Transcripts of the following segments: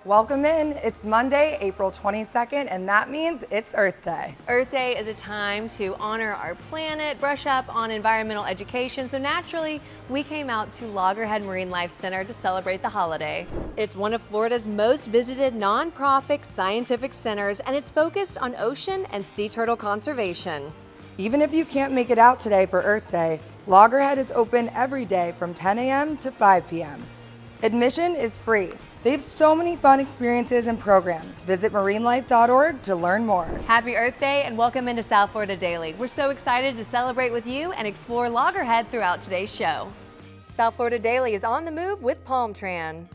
Welcome in. It's Monday, April 22nd, and that means it's Earth Day. Earth Day is a time to honor our planet, brush up on environmental education, so naturally, we came out to Loggerhead Marine Life Center to celebrate the holiday. It's one of Florida's most visited nonprofit scientific centers, and it's focused on ocean and sea turtle conservation. Even if you can't make it out today for Earth Day, Loggerhead is open every day from 10 a.m. to 5 p.m. Admission is free. They have so many fun experiences and programs. Visit marinelife.org to learn more. Happy Earth Day and welcome into South Florida Daily. We're so excited to celebrate with you and explore Loggerhead throughout today's show. South Florida Daily is on the move with Palm Tran.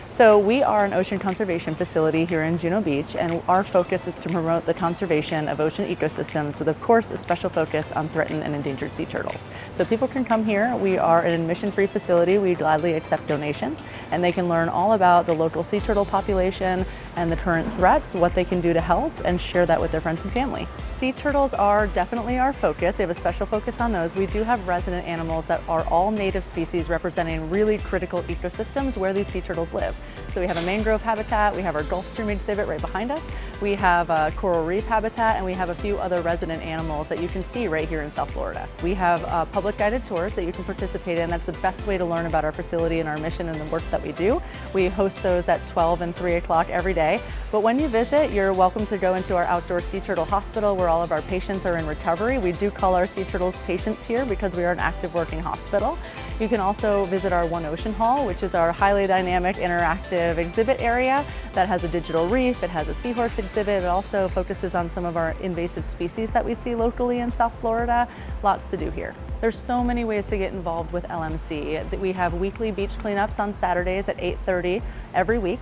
So we are an ocean conservation facility here in Juno Beach, and our focus is to promote the conservation of ocean ecosystems with, of course, a special focus on threatened and endangered sea turtles. So people can come here. We are an admission-free facility. We gladly accept donations, and they can learn all about the local sea turtle population and the current threats, what they can do to help, and share that with their friends and family. Sea turtles are definitely our focus. We have a special focus on those. We do have resident animals that are all native species representing really critical ecosystems where these sea turtles live. So we have a mangrove habitat, we have our Gulf Stream exhibit right behind us, we have a coral reef habitat, and we have a few other resident animals that you can see right here in South Florida. We have public guided tours that you can participate in. That's the best way to learn about our facility and our mission and the work that we do. We host those at 12 and 3 o'clock every day. But when you visit, you're welcome to go into our outdoor sea turtle hospital where all of our patients are in recovery. We do call our sea turtles patients here because we are an active working hospital. You can also visit our One Ocean Hall, which is our highly dynamic, interactive exhibit area that has a digital reef, it has a seahorse exhibit, it also focuses on some of our invasive species that we see locally in South Florida. Lots to do here. There's so many ways to get involved with LMC. We have weekly beach cleanups on Saturdays at 8:30 every week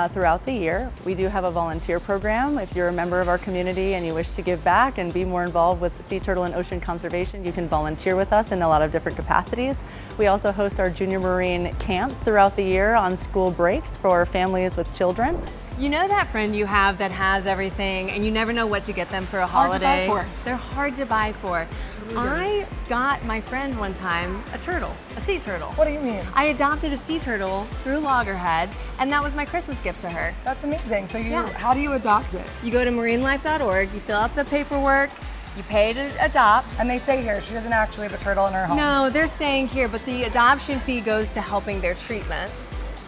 throughout the year. We do have a volunteer program. If you're a member of our community and you wish to give back and be more involved with sea turtle and ocean conservation, you can volunteer with us in a lot of different capacities. We also host our junior marine camps throughout the year on school breaks for families with children. You know that friend you have that has everything and you never know what to get them for a holiday? Hard to buy for. They're hard to buy for. I got my friend one time a turtle, a sea turtle. What do you mean? I adopted a sea turtle through Loggerhead, and that was my Christmas gift to her. That's amazing. So Yeah. how do you adopt it? You go to marinelife.org, you fill out the paperwork, you pay to adopt. And they stay here. She doesn't actually have a turtle in her home. No, they're staying here, but the adoption fee goes to helping their treatment.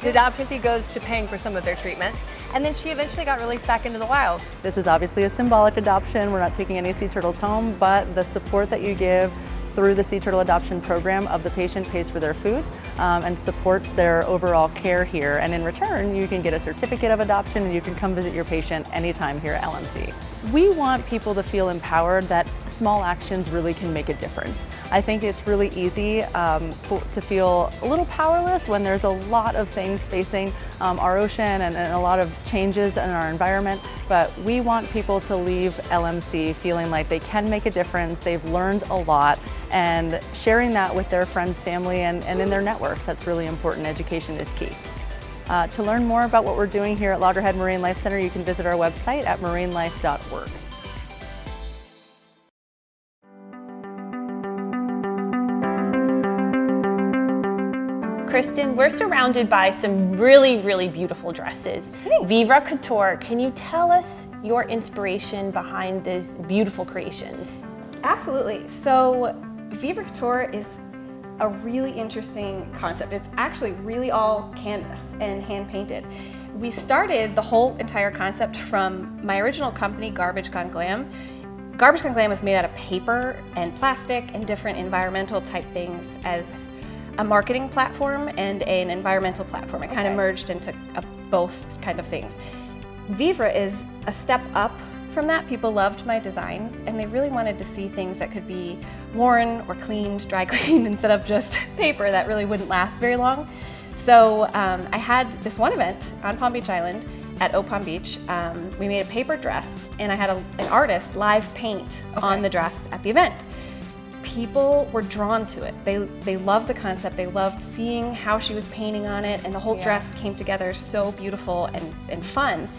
The adoption fee goes to paying for some of their treatments, and then she eventually got released back into the wild. This is obviously a symbolic adoption. We're not taking any sea turtles home, but the support that you give through the sea turtle adoption program of the patient pays for their food and supports their overall care here. And in return, you can get a certificate of adoption and you can come visit your patient anytime here at LMC. We want people to feel empowered that small actions really can make a difference. I think it's really easy to feel a little powerless when there's a lot of things facing our ocean and a lot of changes in our environment, but we want people to leave LMC feeling like they can make a difference, they've learned a lot, and sharing that with their friends, family, and in their networks. That's really important. Education is key. To learn more about what we're doing here at Loggerhead Marine Life Center, you can visit our website at marinelife.org. Kristen, we're surrounded by some really, really beautiful dresses. Vivra Couture, can you tell us your inspiration behind these beautiful creations? Absolutely. So Vivra Couture is a really interesting concept. It's actually really all canvas and hand painted. We started the whole entire concept from my original company, Garbage Gone Glam. Garbage Gone Glam is made out of paper and plastic and different environmental type things as a marketing platform and an environmental platform. It kind of merged into both kind of things. Vivra is a step up from that. People loved my designs and they really wanted to see things that could be worn or cleaned, dry cleaned, instead of just paper that really wouldn't last very long. So I had this one event on Palm Beach Island at O Palm Beach. We made a paper dress and I had an artist live paint on the dress at the event. People were drawn to it. They loved the concept. They loved seeing how she was painting on it, and the whole dress came together so beautiful and fun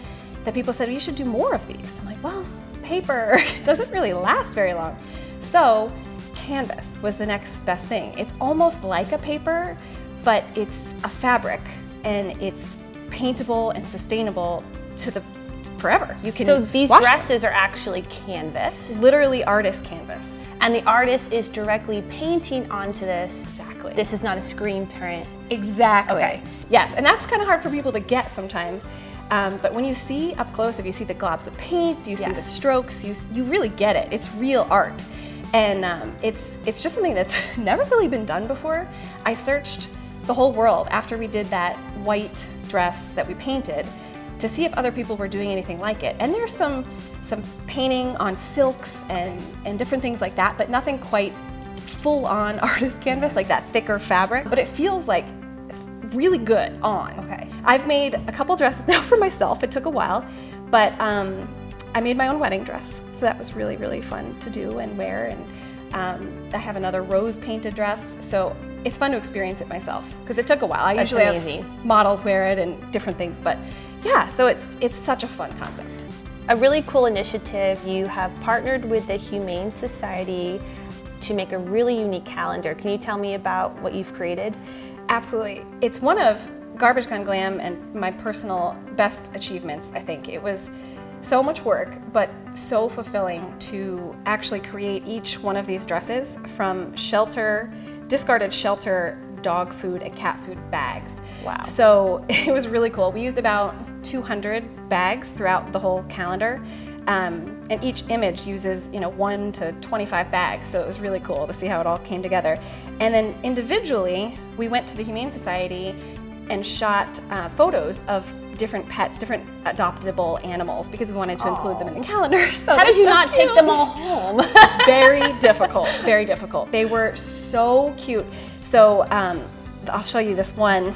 that people said, well, you should do more of these. I'm like, well, paper doesn't really last very long. So canvas was the next best thing. It's almost like a paper, but it's a fabric and it's paintable and sustainable to the forever. You can So these wash them. dresses are actually canvas, Literally artist canvas. and the artist is directly painting onto this. Exactly. This is not a screen print. Exactly. Okay. Yes, and that's kind of hard for people to get sometimes. But when you see up close, if you see the globs of paint, you see the Yes. strokes, you really get it. It's real art, and it's just something that's never really been done before. I searched the whole world after we did that white dress that we painted to see if other people were doing anything like it. And there's some painting on silks and different things like that, but nothing quite full-on artist canvas, like that thicker fabric. But it feels like really good on. Okay. I've made a couple dresses now for myself. It took a while, but I made my own wedding dress, so that was really, really fun to do and wear. And I have another rose painted dress, so it's fun to experience it myself because it took a while. I That's usually amazing. have models wear it and different things, but yeah, so it's such a fun concept. A really cool initiative. You have partnered with the Humane Society to make a really unique calendar. Can you tell me about what you've created? Absolutely. It's one of Garbage Gone Glam and my personal best achievements, I think. It was so much work, but so fulfilling to actually create each one of these dresses from discarded shelter, dog food, and cat food bags. Wow. So it was really cool. We used about 200 bags throughout the whole calendar. And each image uses 1 to 25 bags, so it was really cool to see how it all came together. And then individually, we went to the Humane Society and shot photos of different pets, different adoptable animals, because we wanted to include them in the calendar. So How did they're you so not take cute. them all home? Very difficult, very difficult. They were so cute. So I'll show you this one.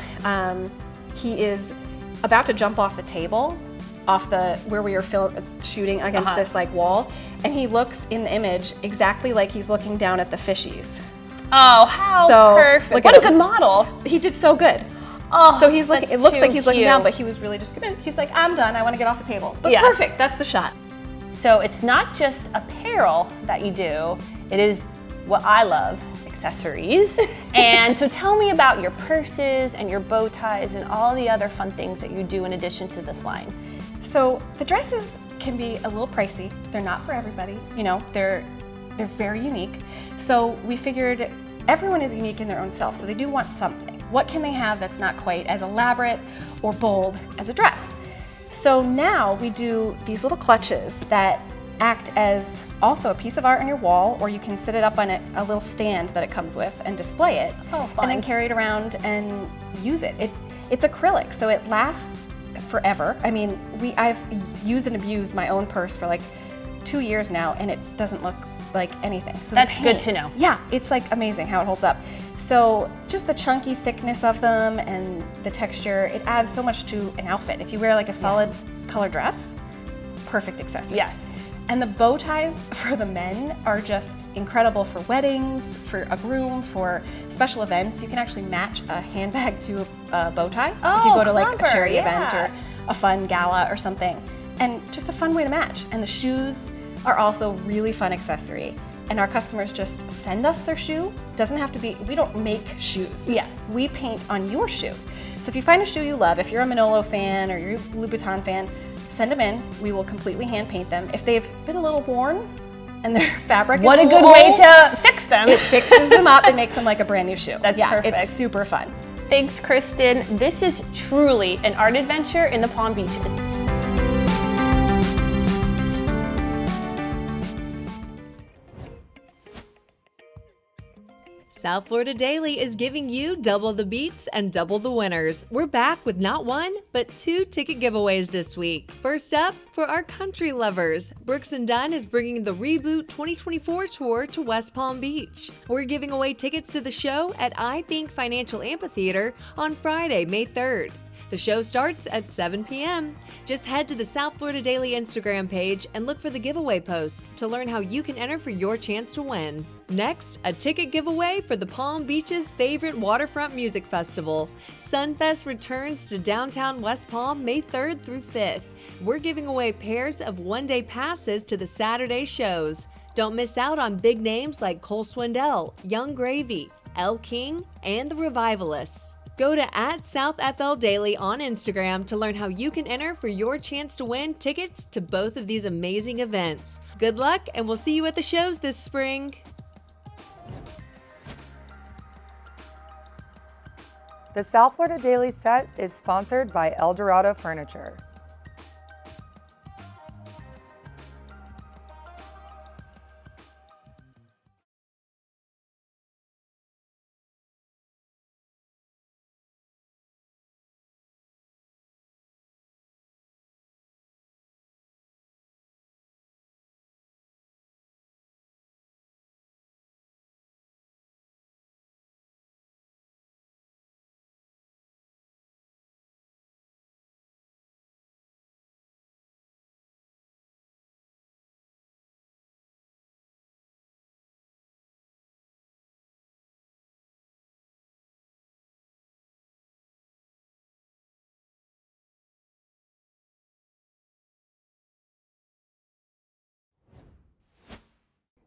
He is about to jump off the table, where we were shooting against this wall, and he looks in the image exactly like he's looking down at the fishies. Oh, how So, perfect. look What at a good him. model. He did so good. Oh, So he's looking. that's It looks like too he's looking cute. down, but he was really just kidding. He's like, I'm done. I want to get off the table. But Yes. perfect. That's the shot. So it's not just apparel that you do, it is what I love, accessories. And so tell me about your purses and your bow ties and all the other fun things that you do in addition to this line. So the dresses can be a little pricey. They're not for everybody. They're very unique. So we figured everyone is unique in their own self, so they do want something. What can they have that's not quite as elaborate or bold as a dress? So now we do these little clutches that act as also a piece of art on your wall, or you can sit it up on a little stand that it comes with and display it. Oh, fun. And then carry it around and use it. It's acrylic, so it lasts forever. I mean, I've used and abused my own purse for like 2 years now, and it doesn't look like anything. So the That's good paint- to know. Yeah, it's like amazing how it holds up. So just the chunky thickness of them and the texture, it adds so much to an outfit. If you wear like a solid color dress, perfect accessory. Yes. And the bow ties for the men are just incredible for weddings, for a groom, for special events. You can actually match a handbag to a bow tie if you Oh, go to like a clever, charity event yeah. or a fun gala or something. And just a fun way to match. And the shoes are also really fun accessory. And our customers just send us their shoe. Doesn't have to be, we don't make shoes. Yeah. We paint on your shoe. So if you find a shoe you love, if you're a Manolo fan or you're a Louboutin fan, send them in. We will completely hand paint them. If they've been a little worn and their fabric What is a good little way old, to fix them. it fixes them up and makes them like a brand new shoe. That's yeah, perfect. It's super fun. Thanks, Kristen. This is truly an art adventure in the Palm Beaches. South Florida Daily is giving you double the beats and double the winners. We're back with not one, but 2 ticket giveaways this week. First up, for our country lovers, Brooks & Dunn is bringing the Reboot 2024 tour to West Palm Beach. We're giving away tickets to the show at I Think Financial Amphitheater on Friday, May 3rd. The show starts at 7 p.m. Just head to the South Florida Daily Instagram page and look for the giveaway post to learn how you can enter for your chance to win. Next, a ticket giveaway for the Palm Beach's favorite waterfront music festival. Sunfest returns to downtown West Palm May 3rd through 5th. We're giving away pairs of one-day passes to the Saturday shows. Don't miss out on big names like Cole Swindell, Young Gravy, Elle King, and The Revivalists. Go to @SouthFLDaily on Instagram to learn how you can enter for your chance to win tickets to both of these amazing events. Good luck, and we'll see you at the shows this spring. The South Florida Daily set is sponsored by El Dorado Furniture.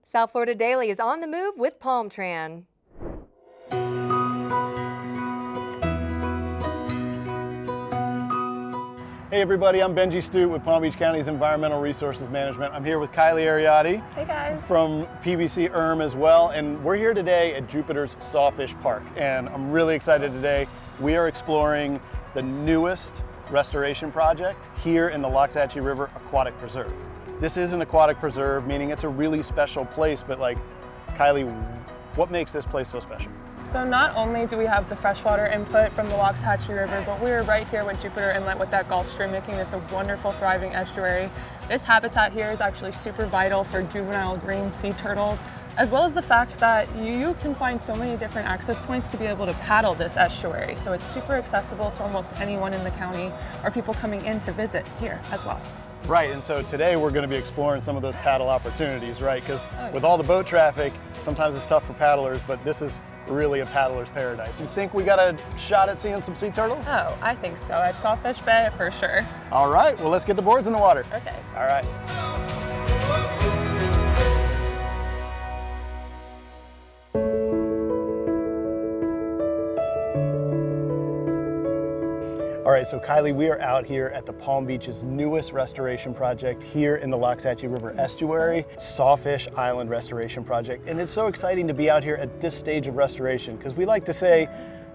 South Florida Daily is on the move with Palmtran. Hey everybody, I'm Benji Stute with Palm Beach County's Environmental Resources Management. I'm here with Kylie Ariotti. Hey guys. From PBC ERM as well, and we're here today at Jupiter's Sawfish Park, and I'm really excited today. We are exploring the newest restoration project here in the Loxahatchee River Aquatic Preserve. This is an aquatic preserve, meaning it's a really special place, but like, Kylie, what makes this place so special? So not only do we have the freshwater input from the Loxahatchee River, but we're right here with Jupiter Inlet with that Gulf Stream, making this a wonderful, thriving estuary. This habitat here is actually super vital for juvenile green sea turtles, as well as the fact that you can find so many different access points to be able to paddle this estuary. So it's super accessible to almost anyone in the county or people coming in to visit here as well. Right, and so today we're going to be exploring some of those paddle opportunities, right? Because with all the boat traffic, sometimes it's tough for paddlers, but this is really a paddler's paradise. You think we got a shot at seeing some sea turtles? Oh, I think so. At Sawfish Bay, for sure. All right, well, let's get the boards in the water. Okay. All right. All right, so Kylie, we are out here at the Palm Beach's newest restoration project here in the Loxahatchee River Estuary, Sawfish Island Restoration Project. And it's so exciting to be out here at this stage of restoration because we like to say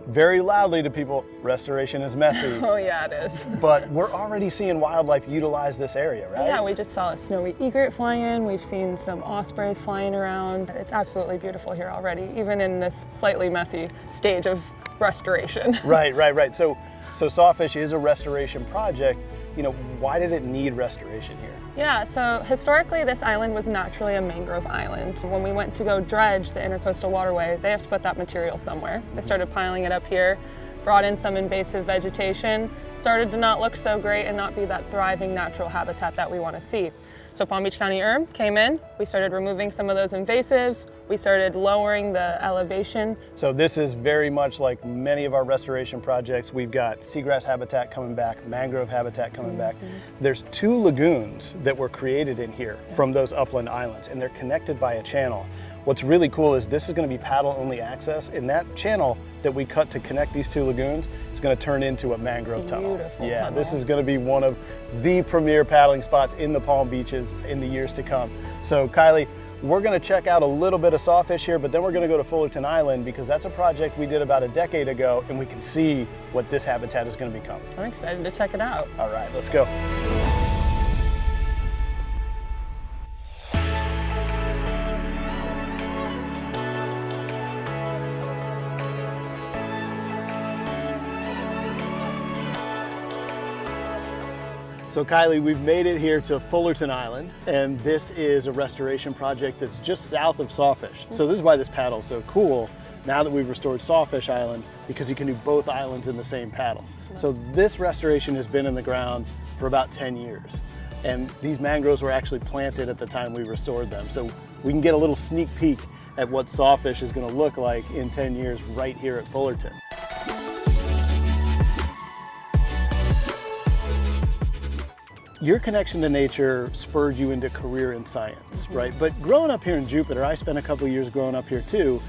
very loudly to people, restoration is messy. Oh yeah, it is. But we're already seeing wildlife utilize this area, right? Yeah, we just saw a snowy egret fly in. We've seen some ospreys flying around. It's absolutely beautiful here already, even in this slightly messy stage of restoration. Right. So Sawfish is a restoration project. You know, why did it need restoration here? Yeah, so historically this island was naturally a mangrove island. When we went to go dredge the Intercoastal Waterway, they have to put that material somewhere. They started piling it up here, brought in some invasive vegetation, started to not look so great and not be that thriving natural habitat that we want to see. So Palm Beach County ERM came in, we started removing some of those invasives, we started lowering the elevation. So this is very much like many of our restoration projects. We've got seagrass habitat coming back, mangrove habitat coming back. There's 2 lagoons that were created in here from those upland islands, and they're connected by a channel. What's really cool is this is going to be paddle-only access, and that channel that we cut to connect these 2 lagoons is going to turn into a mangrove tunnel. Beautiful Yeah, tunnel. this is going to be one of the premier paddling spots in the Palm Beaches in the years to come. So Kylie, we're going to check out a little bit of Sawfish here, but then we're going to go to Fullerton Island because that's a project we did about a decade ago, and we can see what this habitat is going to become. I'm excited to check it out. All right, let's go. So Kylie, we've made it here to Fullerton Island, and this is a restoration project that's just south of Sawfish. So this is why this paddle is so cool now that we've restored Sawfish Island, because you can do both islands in the same paddle. So this restoration has been in the ground for about 10 years. And these mangroves were actually planted at the time we restored them. So we can get a little sneak peek at what Sawfish is gonna look like in 10 years right here at Fullerton. Your connection to nature spurred you into a career in science, right? But growing up here in Jupiter, I spent a couple of years growing up here too.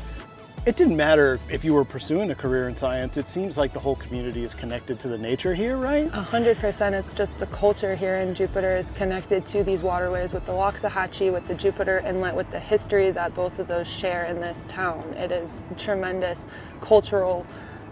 It didn't matter if you were pursuing a career in science. It seems like the whole community is connected to the nature here, right? 100%. It's just the culture here in Jupiter is connected to these waterways with the Waxahachie, with the Jupiter Inlet, with the history that both of those share in this town. It is a tremendous cultural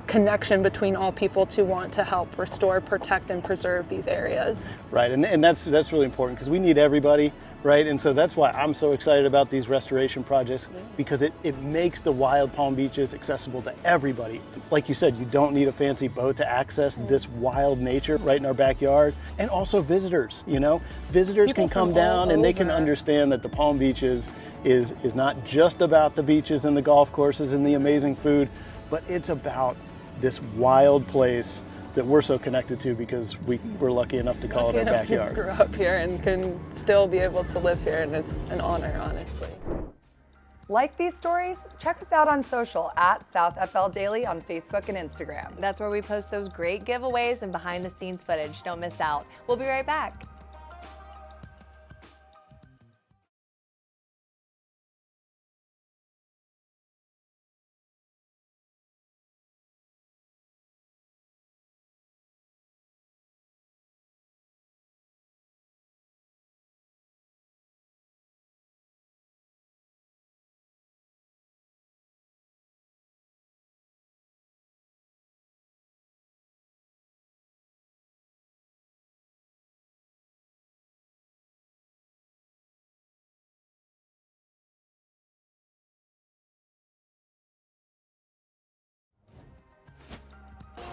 connection between all people to want to help restore, protect, and preserve these areas. Right, and that's really important because we need everybody, right? And so that's why I'm so excited about these restoration projects, because it makes the wild Palm Beaches accessible to everybody. Like you said, you don't need a fancy boat to access this wild nature right in our backyard. And also visitors, you know? Visitors People can come from down all and they can over. understand that the Palm Beaches is not just about the beaches and the golf courses and the amazing food, but it's about this wild place that we're so connected to because we're lucky enough to call it our Enough to backyard. grew up here and can still be able to live here, and it's an honor, honestly. Like these stories? Check us out on social at South FL Daily on Facebook and Instagram. That's where we post those great giveaways and behind the scenes footage. Don't miss out. We'll be right back.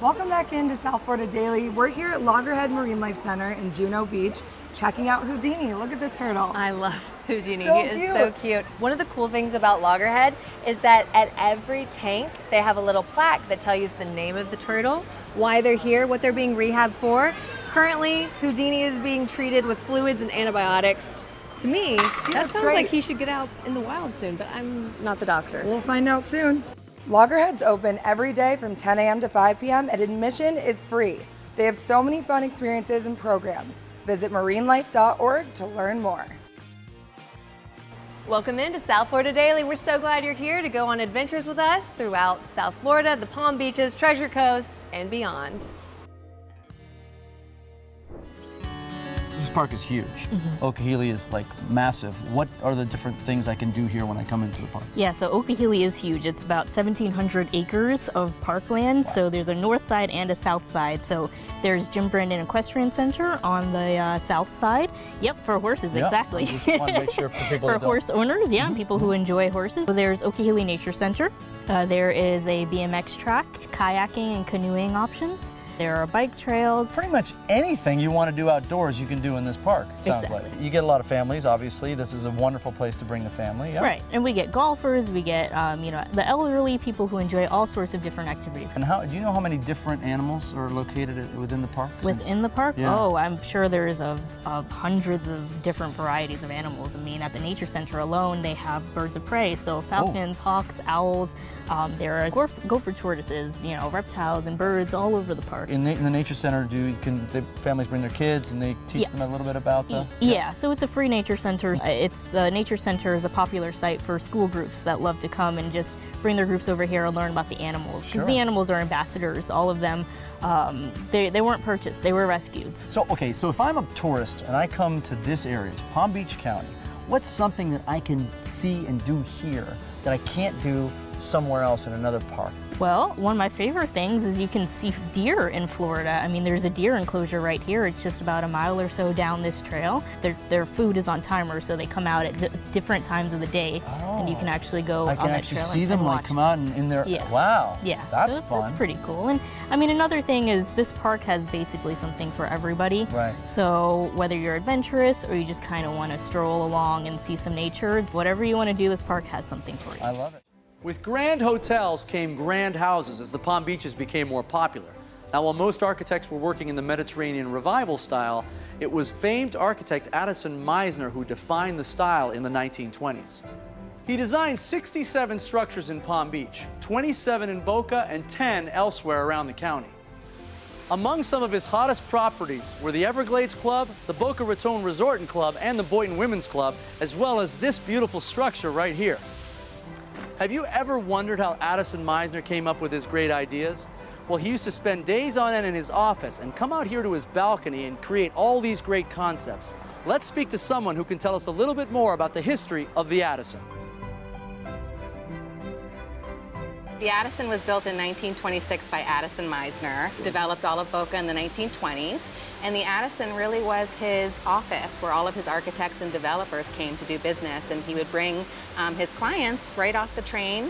Welcome back into South Florida Daily. We're here at Loggerhead Marine Life Center in Juno Beach, checking out Houdini. Look at this turtle. I love Houdini. So He is so cute. cute. One of the cool things about Loggerhead is that at every tank, they have a little plaque that tells you the name of the turtle, why they're here, what they're being rehabbed for. Currently, Houdini is being treated with fluids and antibiotics. To me, that that's sounds great. like he should get out in the wild soon, but I'm not the doctor. We'll find out soon. Loggerhead's open every day from 10 a.m. to 5 p.m. and admission is free. They have so many fun experiences and programs. Visit marinelife.org to learn more. Welcome into South Florida Daily. We're so glad you're here to go on adventures with us throughout South Florida, the Palm Beaches, Treasure Coast, and beyond. This park is huge. Okehili is like massive. What are the different things I can do here when I come into the park? Yeah, so Okehili is huge. It's about 1,700 acres of parkland. So there's a north side and a south side. So there's Jim Brandon Equestrian Center on the south side. Yep, for horses, Yeah, exactly. I just want to make sure for people For that don't. horse owners, yeah, and people who enjoy horses. So there's Okehili Nature Center. There is a BMX track, kayaking and canoeing options. There are bike trails. Pretty much anything you want to do outdoors, you can do in this park, it sounds Exactly. like. You get a lot of families, obviously. This is a wonderful place to bring the family. Yep. Right, and we get golfers, we get the elderly, people who enjoy all sorts of different activities. And do you know how many different animals are located within the park? Within the park? Yeah. Oh, I'm sure there's of hundreds of different varieties of animals. I mean, at the Nature Center alone, they have birds of prey, so falcons, hawks, owls. There are gopher tortoises, reptiles and birds all over the park. In the Nature Center, the families bring their kids and they teach Yeah. them a little bit about the... Yeah, so it's a free nature center. Nature Center is a popular site for school groups that love to come and just bring their groups over here and learn about the animals. Because Sure. the animals are ambassadors, all of them. They weren't purchased, they were rescued. So if I'm a tourist and I come to this area, to Palm Beach County, what's something that I can see and do here that I can't do somewhere else in another park? Well, one of my favorite things is you can see deer in Florida. I mean, there's a deer enclosure right here. It's just about a mile or so down this trail. Their food is on timer, so they come out at different times of the day, and you can actually go I on can that actually trail see and them watch like come out and in there. Yeah. Wow. Yeah, That's so fun. That's pretty cool. And I mean, another thing is this park has basically something for everybody. Right. So whether you're adventurous or you just kind of want to stroll along and see some nature, whatever you want to do, this park has something for you. I love it. With grand hotels came grand houses as the Palm Beaches became more popular. Now, while most architects were working in the Mediterranean revival style, it was famed architect Addison Meisner who defined the style in the 1920s. He designed 67 structures in Palm Beach, 27 in Boca, and 10 elsewhere around the county. Among some of his hottest properties were the Everglades Club, the Boca Raton Resort and Club, and the Boynton Women's Club, as well as this beautiful structure right here. Have you ever wondered how Addison Meisner came up with his great ideas? Well, he used to spend days on end in his office and come out here to his balcony and create all these great concepts. Let's speak to someone who can tell us a little bit more about the history of the Addison. The Addison was built in 1926 by Addison Meisner, developed all of Boca in the 1920s, and the Addison really was his office where all of his architects and developers came to do business, and he would bring his clients right off the train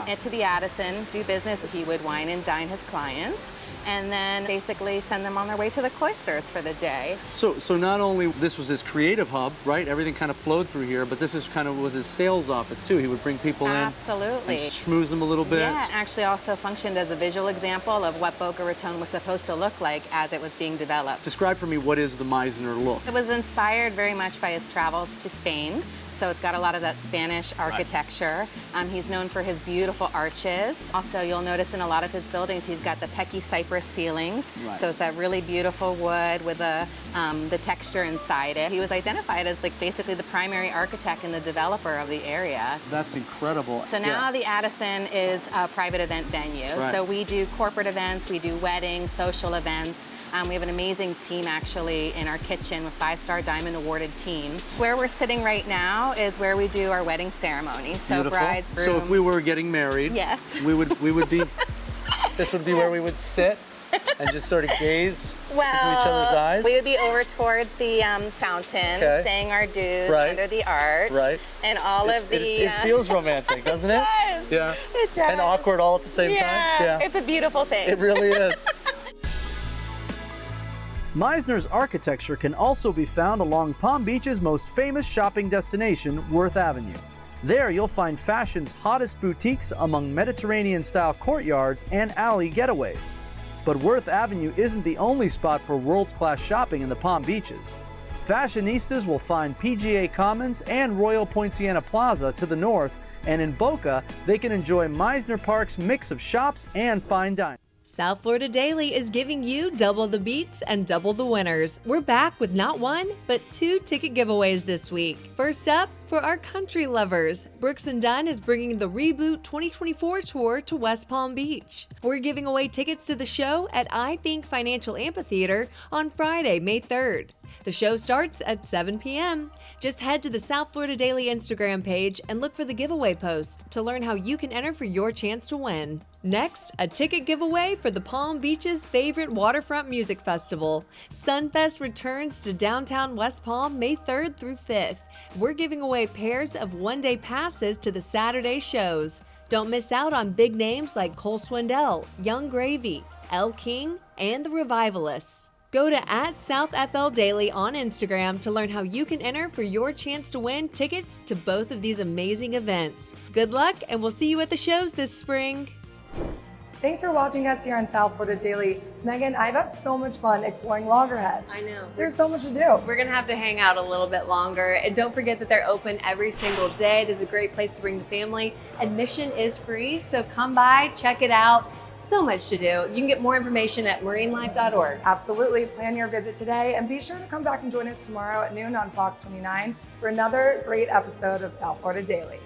into the Addison, do business. He would wine and dine his clients, and then basically send them on their way to the cloisters for the day. So not only this was his creative hub, right? Everything kind of flowed through here, but this is kind of was his sales office too. He would bring people Absolutely. in and schmooze them a little bit. Yeah, it actually also functioned as a visual example of what Boca Raton was supposed to look like as it was being developed. Describe for me, what is the Meisner look? It was inspired very much by his travels to Spain. So it's got a lot of that Spanish architecture. He's known for his beautiful arches. Also, you'll notice in a lot of his buildings, he's got the Pecky cypress ceilings. Right. So it's that really beautiful wood with the texture inside it. He was identified as like basically the primary architect and the developer of the area. That's incredible. So now the Addison is a private event venue. Right. So we do corporate events, we do weddings, social events. We have an amazing team actually in our kitchen, a 5-star Diamond awarded team. Where we're sitting right now is where we do our wedding ceremony. So Beautiful. brides, groom. So if we were getting married, yes, we would be. This would be where we would sit and just sort of gaze into each other's eyes. We would be over towards the fountain, saying our dues under the arch, and all of the. It feels romantic, doesn't it? It does. Yeah. It does. And awkward all at the same time. Yeah. It's a beautiful thing. It really is. Meisner's architecture can also be found along Palm Beach's most famous shopping destination, Worth Avenue. There you'll find fashion's hottest boutiques among Mediterranean-style courtyards and alley getaways. But Worth Avenue isn't the only spot for world-class shopping in the Palm Beaches. Fashionistas will find PGA Commons and Royal Poinciana Plaza to the north, and in Boca, they can enjoy Meisner Park's mix of shops and fine dining. South Florida Daily is giving you double the beats and double the winners. We're back with not one, but 2 ticket giveaways this week. First up, for our country lovers, Brooks & Dunn is bringing the Reboot 2024 tour to West Palm Beach. We're giving away tickets to the show at I Think Financial Amphitheater on Friday, May 3rd. The show starts at 7 p.m. Just head to the South Florida Daily Instagram page and look for the giveaway post to learn how you can enter for your chance to win. Next, a ticket giveaway for the Palm Beach's favorite waterfront music festival. Sunfest returns to downtown West Palm May 3rd through 5th. We're giving away pairs of one-day passes to the Saturday shows. Don't miss out on big names like Cole Swindell, Young Gravy, Elle King, and The Revivalists. Go to @SouthFLDaily on Instagram to learn how you can enter for your chance to win tickets to both of these amazing events. Good luck, and we'll see you at the shows this spring. Thanks for watching us here on South Florida Daily. Megan, I've had so much fun exploring Loggerhead. I know. There's so much to do. We're gonna have to hang out a little bit longer. And don't forget that they're open every single day. This is a great place to bring the family. Admission is free, so come by, check it out. So much to do. You can get more information at marinelife.org. Absolutely. Plan your visit today and be sure to come back and join us tomorrow at noon on Fox 29 for another great episode of South Florida Daily.